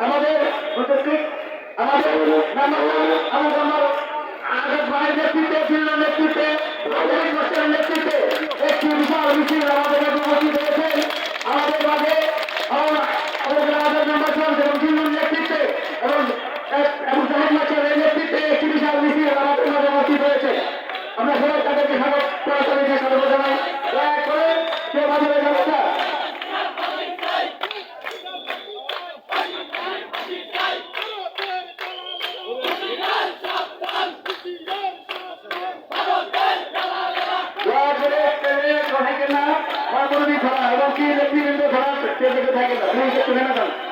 আমাদের আমাদের আগের ভাইয়ের নেতৃত্বে ফিল্ডের নেতৃত্বে নেতৃত্বে একটি বিশাল মিছিল আমাদের উপস্থিত হয়েছেন। আমাদের মাঝে আমাদের মেম্বার এবং ফিল্ডের নেতৃত্বে এবং জাহিদ মাস্টারের নেতৃত্বে একটি বিশাল মিছিল আমাদের মাঝে উপস্থিত হয়েছে। আমরা সবাই তাদেরকে স্বাগত জানাই। দয়া করে কেউ মাঝে যাবে না। এবং কি নেতৃবৃন্দ ধরা থাকে না,